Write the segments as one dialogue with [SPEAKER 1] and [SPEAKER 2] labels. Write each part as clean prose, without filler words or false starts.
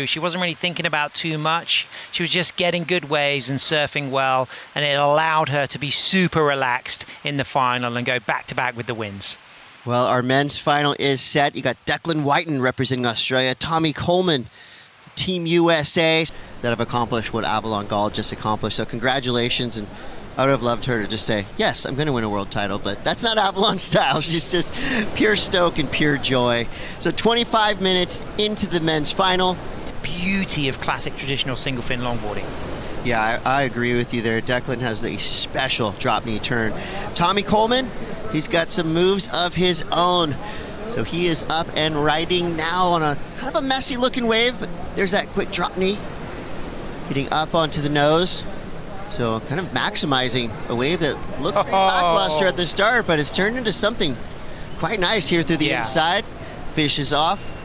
[SPEAKER 1] She wasn't really thinking about too much. She was just getting good waves and surfing well, and it allowed her to be super relaxed in the final and go back-to-back with the wins.
[SPEAKER 2] Well, our men's final is set. You got Declan Wyton representing Australia, T.Coleman, Team USA, that have accomplished what Avalon Gall just accomplished. So congratulations, and I would have loved her to just say, yes, I'm going to win a world title, but that's not Avalon style. She's just pure stoke and pure joy. So 25 minutes into the men's final.
[SPEAKER 1] Beauty of classic traditional single fin longboarding.
[SPEAKER 2] Yeah, I agree with you there. Declan has a special drop knee turn. T.Coleman, he's got some moves of his own. So he is up and riding now on a kind of a messy looking wave, but there's that quick drop knee. Getting up onto the nose. So kind of maximizing a wave that looked pretty lackluster at the start, but it's turned into something quite nice here through the inside. Finishes off.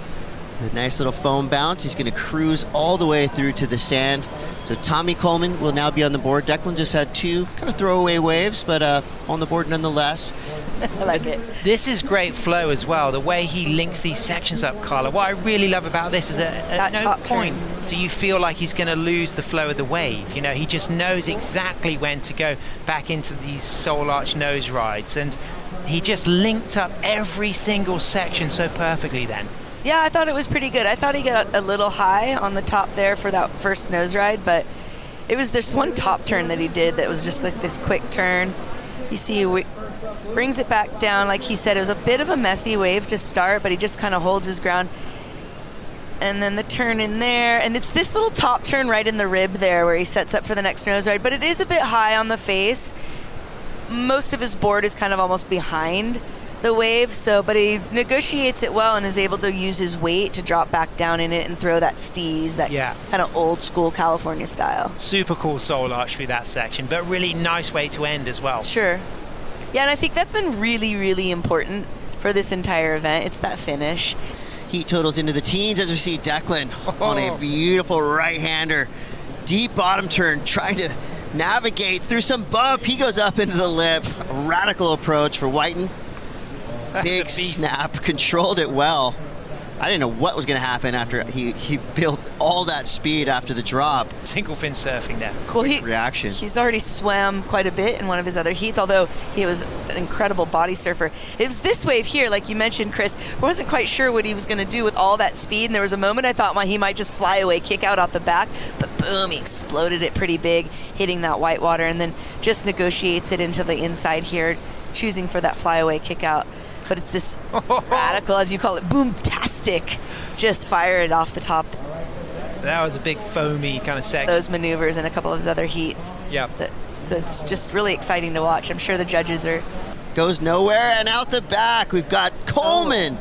[SPEAKER 2] A nice little foam bounce. He's going to cruise all the way through to the sand. So T.Coleman will now be on the board. Declan just had two kind of throwaway waves, but on the board nonetheless.
[SPEAKER 3] I like it.
[SPEAKER 1] This is great flow as well, the way he links these sections up, Carla. What I really love about this is at no point do you feel like he's going to lose the flow of the wave. You know, he just knows exactly when to go back into these soul arch nose rides, and he just linked up every single section so perfectly then.
[SPEAKER 3] Yeah, I thought it was pretty good. I thought he got a little high on the top there for that first nose ride, but it was this one top turn that he did that was just like this quick turn. You see, he brings it back down. Like he said, it was a bit of a messy wave to start, but he just kind of holds his ground. And then the turn in there, and it's this little top turn right in the rib there where he sets up for the next nose ride, but it is a bit high on the face. Most of his board is kind of almost behind the wave, but he negotiates it well and is able to use his weight to drop back down in it and throw that steez, that kind of old school California style.
[SPEAKER 1] Super cool soul arch through that section, but really nice way to end as well.
[SPEAKER 3] Sure. Yeah, and I think that's been really, really important for this entire event. It's that finish.
[SPEAKER 2] Heat totals into the teens as we see Declan on a beautiful right-hander. Deep bottom turn, trying to navigate through some bump. He goes up into the lip. A radical approach for Wyton. Big snap, controlled it well. I didn't know what was going to happen after he built all that speed after the drop.
[SPEAKER 1] Single fin surfing there.
[SPEAKER 3] Cool
[SPEAKER 2] reaction.
[SPEAKER 3] He's already swam quite a bit in one of his other heats, although he was an incredible body surfer. It was this wave here, like you mentioned, Chris. I wasn't quite sure what he was going to do with all that speed, and there was a moment I thought he might just fly away, kick out the back, but boom, he exploded it pretty big, hitting that white water, and then just negotiates it into the inside here, choosing for that flyaway kick out. But it's this radical, as you call it, boom-tastic, just fire it off the top.
[SPEAKER 1] That was a big foamy kind of section.
[SPEAKER 3] Those maneuvers in a couple of his other heats.
[SPEAKER 1] Yeah.
[SPEAKER 3] That's just really exciting to watch. I'm sure the judges are.
[SPEAKER 2] Goes nowhere, and out the back, we've got Coleman.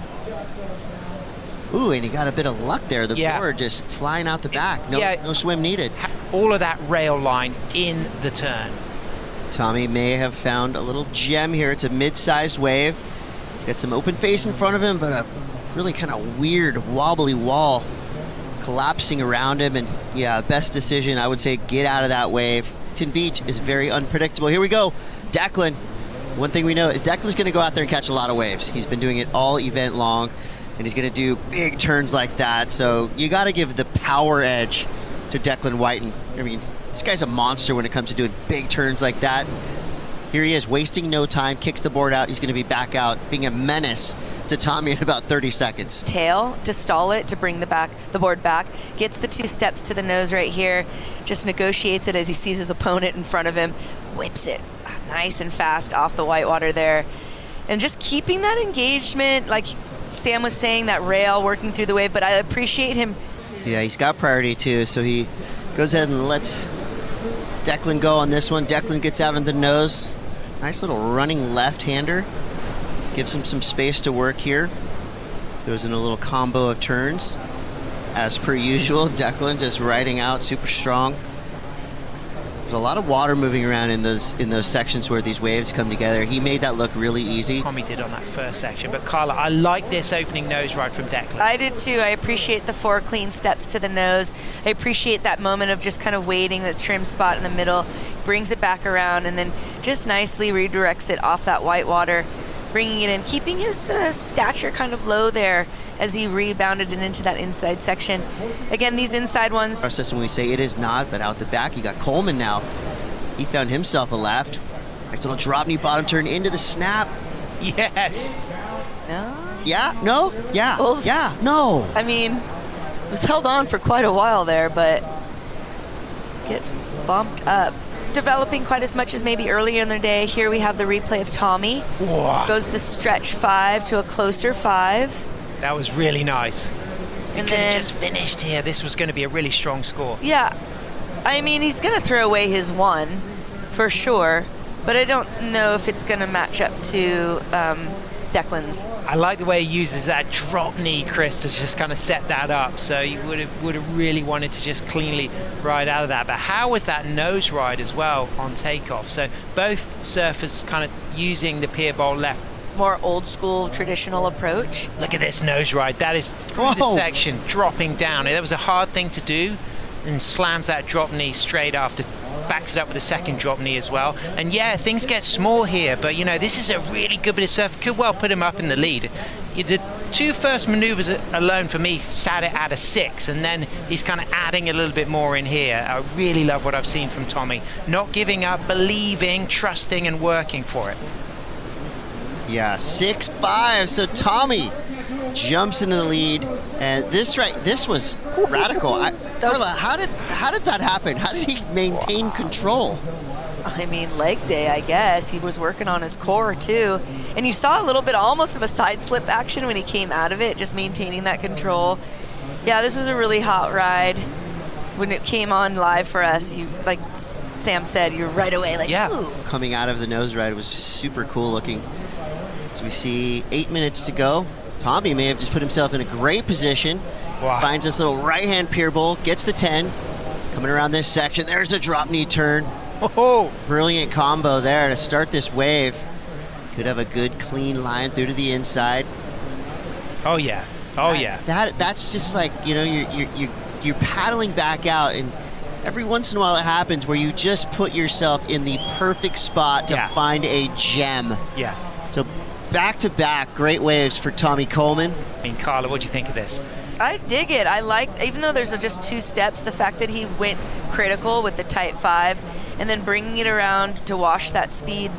[SPEAKER 2] Ooh, and he got a bit of luck there. The board just flying out the back. No swim needed.
[SPEAKER 1] All of that rail line in the turn.
[SPEAKER 2] Tommy may have found a little gem here. It's a mid-sized wave. Got some open face in front of him, but a really kind of weird wobbly wall collapsing around him. And best decision, I would say, get out of that wave. Huntington Beach is very unpredictable. Here we go. Declan. One thing we know is Declan's going to go out there and catch a lot of waves. He's been doing it all event long, and he's going to do big turns like that. So you got to give the power edge to Declan Wyton. I mean, this guy's a monster when it comes to doing big turns like that. Here he is, wasting no time, kicks the board out. He's going to be back out, being a menace to Tommy in about 30 seconds.
[SPEAKER 3] Tail to stall it, to bring the board back. Gets the 2 steps to the nose right here. Just negotiates it as he sees his opponent in front of him. Whips it nice and fast off the whitewater there. And just keeping that engagement, like Sam was saying, that rail working through the wave. But I appreciate him.
[SPEAKER 2] Yeah, he's got priority too, so he goes ahead and lets Declan go on this one. Declan gets out on the nose. Nice little running left-hander. Gives him some space to work here. Goes in a little combo of turns. As per usual, Declan just riding out super strong. There's a lot of water moving around in those sections where these waves come together. He made that look really easy.
[SPEAKER 1] Tommy did on that first section. But Carla, I like this opening nose ride from Declan.
[SPEAKER 3] I did too. I appreciate the 4 clean steps to the nose. I appreciate that moment of just kind of waiting, that trim spot in the middle, brings it back around, and then just nicely redirects it off that white water. bringing it in, keeping his stature kind of low there as he rebounded and into that inside section. Again, these inside ones.
[SPEAKER 2] When we say it is not, but out the back, you got Coleman now. He found himself a left. Nice little drop knee bottom turn into the snap.
[SPEAKER 1] Yes.
[SPEAKER 3] No?
[SPEAKER 2] Yeah, no, yeah,
[SPEAKER 3] Well,
[SPEAKER 2] yeah, no.
[SPEAKER 3] I mean, it was held on for quite a while there, but gets bumped up. Developing quite as much as maybe earlier in the day. Here we have the replay of Tommy.
[SPEAKER 1] Whoa.
[SPEAKER 3] Goes the stretch 5 to a closer 5.
[SPEAKER 1] That was really nice.
[SPEAKER 3] And
[SPEAKER 1] Could
[SPEAKER 3] then
[SPEAKER 1] have just finished here. This was going to be a really strong score.
[SPEAKER 3] yeah, I mean, he's going to throw away his 1 for sure, but I don't know if it's going to match up to Declan's.
[SPEAKER 1] I like the way he uses that drop knee, Chris, to just kind of set that up. So you would have really wanted to just cleanly ride out of that. But how was that nose ride as well on takeoff? So both surfers kind of using the pier bowl left.
[SPEAKER 3] More old school traditional approach.
[SPEAKER 1] Look at this nose ride. That is through the section, dropping down. That was a hard thing to do, and slams that drop knee straight after. Backs it up with a second drop knee as well. And yeah, things get small here, but you know, this is a really good bit of surf. Could well put him up in the lead. The 2 first maneuvers alone for me sat it at a 6, and then he's kind of adding a little bit more in here. I really love what I've seen from Tommy. Not giving up, believing, trusting, and working for it.
[SPEAKER 2] Yeah, 6-5. So Tommy jumps into the lead, and this was radical. Carla, how did that happen? How did he maintain control?
[SPEAKER 3] I mean, leg day, I guess. He was working on his core too, and you saw a little bit almost of a side slip action when he came out of it, just maintaining that control. Yeah, this was a really hot ride. When it came on live for us, you, like Sam said, you're right away like,
[SPEAKER 1] yeah.
[SPEAKER 3] Ooh.
[SPEAKER 2] Coming out of the nose ride was just super cool looking. So we see 8 minutes to go. Tommy may have just put himself in a great position.
[SPEAKER 1] Wow.
[SPEAKER 2] Finds this little right-hand pier bowl, gets the 10. Coming around this section, there's a drop knee turn.
[SPEAKER 1] Oh,
[SPEAKER 2] Brilliant combo there to start this wave. Could have a good clean line through to the inside.
[SPEAKER 1] oh yeah, oh yeah.
[SPEAKER 2] That's just like, you know, you're paddling back out, and every once in a while it happens where you just put yourself in the perfect spot to find a gem.
[SPEAKER 1] Yeah.
[SPEAKER 2] So back-to-back great waves for Tommy Coleman.
[SPEAKER 1] I mean, Carla, what do you think of this?
[SPEAKER 3] I dig it. I like, even though there's just 2 steps, the fact that he went critical with the tight 5 and then bringing it around to wash that speed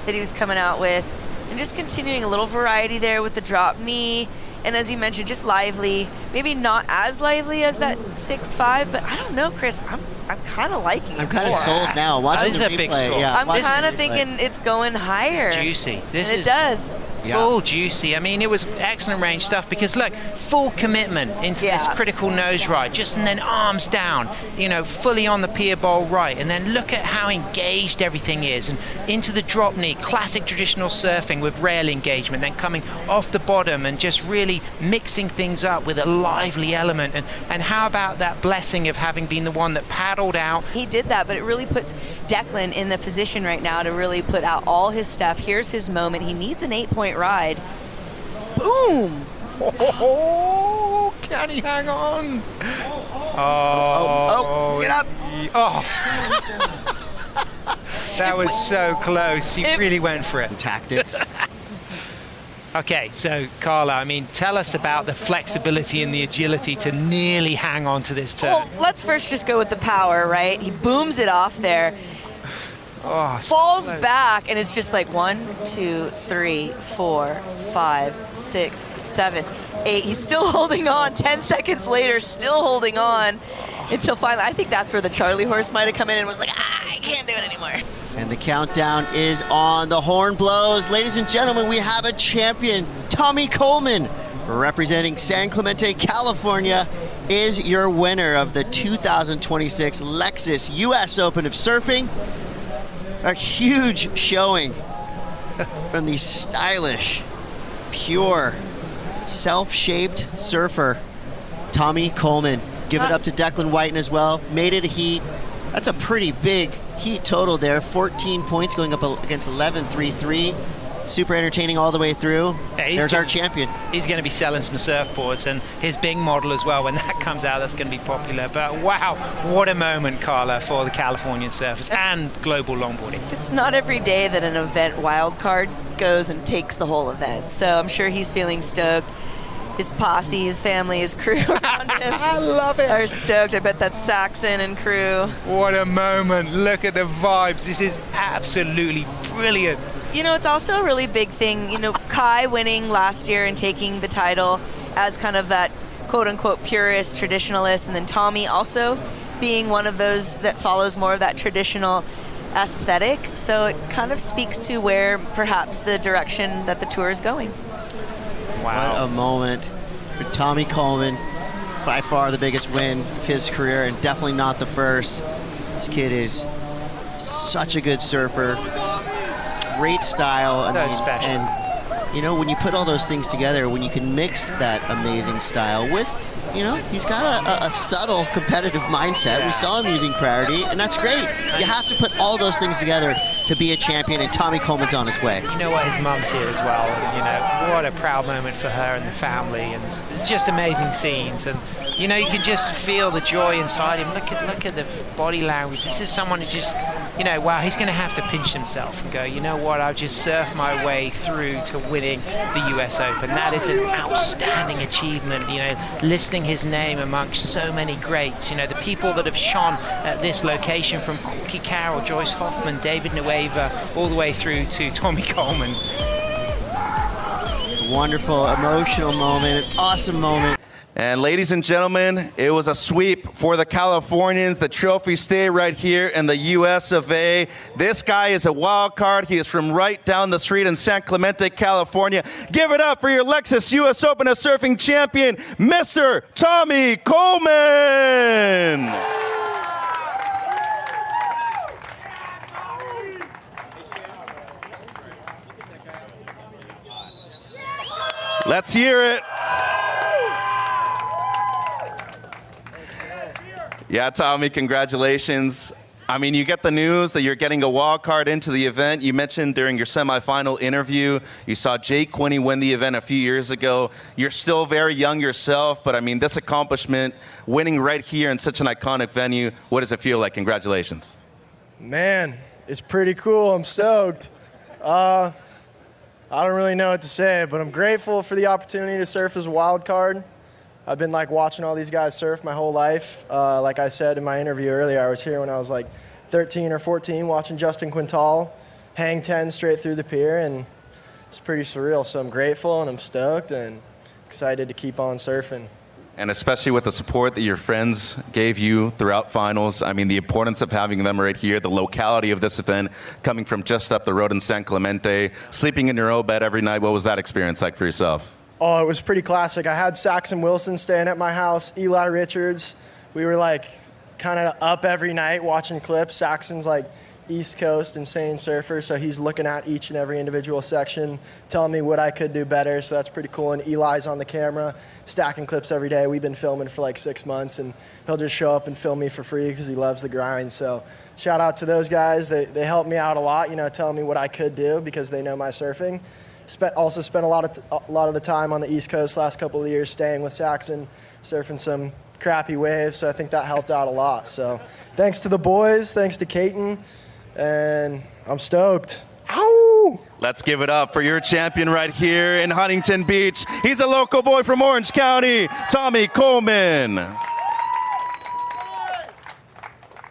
[SPEAKER 3] that he was coming out with, and just continuing a little variety there with the drop knee. And as you mentioned, just lively, maybe not as lively as that 6-5, but I don't know, Chris. I'm kind of liking it.
[SPEAKER 2] I'm kind of sold now. Watching
[SPEAKER 1] This is
[SPEAKER 2] the
[SPEAKER 1] a big
[SPEAKER 2] replay,
[SPEAKER 1] score.
[SPEAKER 2] yeah,
[SPEAKER 3] I'm
[SPEAKER 2] watching
[SPEAKER 3] kind
[SPEAKER 2] the
[SPEAKER 3] of
[SPEAKER 2] replay.
[SPEAKER 3] thinking it's going higher.
[SPEAKER 1] Juicy. This
[SPEAKER 3] And
[SPEAKER 1] is
[SPEAKER 3] it does.
[SPEAKER 1] full juicy. I mean, it was excellent range stuff because look, full commitment into this critical nose ride, just and then arms down, you know, fully on the pier bowl right, and then look at how engaged everything is, and into the drop knee, classic traditional surfing with rail engagement, then coming off the bottom and just really mixing things up with a lively element. And how about that blessing of having been the one that paddled out?
[SPEAKER 3] He did that, but it really puts Declan in the position right now to really put out all his stuff. Here's his moment. He needs an 8-point ride. Boom!
[SPEAKER 1] Oh, can he hang on? Oh,
[SPEAKER 2] get up!
[SPEAKER 1] Oh. That was so close. He really went for it.
[SPEAKER 2] Tactics.
[SPEAKER 1] Okay, so Carla, I mean, tell us about the flexibility and the agility to nearly hang on to this turn.
[SPEAKER 3] Well, let's first just go with the power, right? He booms it off there.
[SPEAKER 1] Oh,
[SPEAKER 3] Falls
[SPEAKER 1] so close.
[SPEAKER 3] back, and it's just like 1, 2, 3, 4, 5, 6, 7, 8. He's still holding on. 10 seconds later, still holding on until finally. I think that's where the Charlie horse might have come in and was like, I can't do it anymore.
[SPEAKER 2] And the countdown is on. The horn blows. Ladies and gentlemen, we have a champion. Tommy Coleman, representing San Clemente, California, is your winner of the 2026 Lexus US Open of Surfing. A huge showing from the stylish, pure, self-shaped surfer, Tommy Coleman. Give it up to Declan Wyton as well. Made it a heat. That's a pretty big heat total there. 14 points going up against 11-3-3. super entertaining all the way through.
[SPEAKER 1] Yeah,
[SPEAKER 2] There's our champion.
[SPEAKER 1] He's going to be selling some surfboards, and his Bing model as well. When that comes out, that's going to be popular. But wow, what a moment, Carla, for the Californian surfers and global longboarding.
[SPEAKER 3] It's not every day that an event wildcard goes and takes the whole event, so I'm sure he's feeling stoked. His posse, his family, his crew around him
[SPEAKER 1] I love it.
[SPEAKER 3] are stoked. I bet that's Saxon and crew.
[SPEAKER 1] What a moment. Look at the vibes. This is absolutely brilliant.
[SPEAKER 3] You know, it's also a really big thing. You know, Kai winning last year and taking the title as kind of that quote-unquote purist, traditionalist, and then Tommy also being one of those that follows more of that traditional aesthetic. So it kind of speaks to where perhaps the direction that the tour is going.
[SPEAKER 1] Wow.
[SPEAKER 2] What a moment for Tommy Coleman. By far the biggest win of his career, and definitely not the first. This kid is such a good surfer. Great style.
[SPEAKER 1] Special.
[SPEAKER 2] And, you know, when you put all those things together, when you can mix that amazing style with, you know, he's got a subtle competitive mindset.
[SPEAKER 1] Yeah.
[SPEAKER 2] We saw him using priority, and that's great. You have to put all those things together to be a champion, and Tommy Coleman's on his way.
[SPEAKER 1] You know what, his mum's here as well. You know, what a proud moment for her and the family, and it's just amazing scenes. And you know, you can just feel the joy inside him. Look at the body language. This is someone who just, you know, wow, he's going to have to pinch himself and go, you know what, I've just surfed my way through to winning the US Open. That is an outstanding achievement. You know, listing his name amongst so many greats. You know, the people that have shone at this location, from Corky Carroll, Joyce Hoffman, David Nueva, all the way through to Tommy Coleman.
[SPEAKER 2] Wonderful, emotional moment, awesome moment.
[SPEAKER 4] And ladies and gentlemen, it was a sweep for the Californians. The trophy stay right here in the US of A. This guy is a wild card. He is from right down the street in San Clemente, California. Give it up for your Lexus US Open of Surfing champion, Mr. Tommy Coleman. Let's hear it. Yeah, Tommy, congratulations. I mean, you get the news that you're getting a wild card into the event. You mentioned during your semifinal interview, you saw Jake Quinney win the event a few years ago. You're still very young yourself, but I mean, this accomplishment, winning right here in such an iconic venue, what does it feel like? Congratulations.
[SPEAKER 5] Man, it's pretty cool. I'm stoked. I don't really know what to say, but I'm grateful for the opportunity to surf as a wild card. I've been watching all these guys surf my whole life. Like I said in my interview earlier, I was here when I was 13 or 14 watching Justin Quintal hang 10 straight through the pier, and it's pretty surreal. So I'm grateful and I'm stoked and excited to keep on surfing.
[SPEAKER 4] And especially with the support that your friends gave you throughout finals. I mean, the importance of having them right here, the locality of this event, coming from just up the road in San Clemente, sleeping in your own bed every night. What was that experience like for yourself?
[SPEAKER 5] Oh, it was pretty classic. I had Saxon Wilson staying at my house, Eli Richards. We were kind of up every night watching clips. Saxon's East Coast insane surfer, so he's looking at each and every individual section, telling me what I could do better, so that's pretty cool. And Eli's on the camera, stacking clips every day. We've been filming for 6 months, and he'll just show up and film me for free because he loves the grind. So shout out to those guys. They helped me out a lot, telling me what I could do because they know my surfing. Also spent a lot of the time on the East Coast last couple of years staying with Saxon, surfing some crappy waves, so I think that helped out a lot. So thanks to the boys, thanks to Caton, and I'm stoked. Ow!
[SPEAKER 4] Let's give it up for your champion right here in Huntington Beach. He's a local boy from Orange County, Tommy Coleman.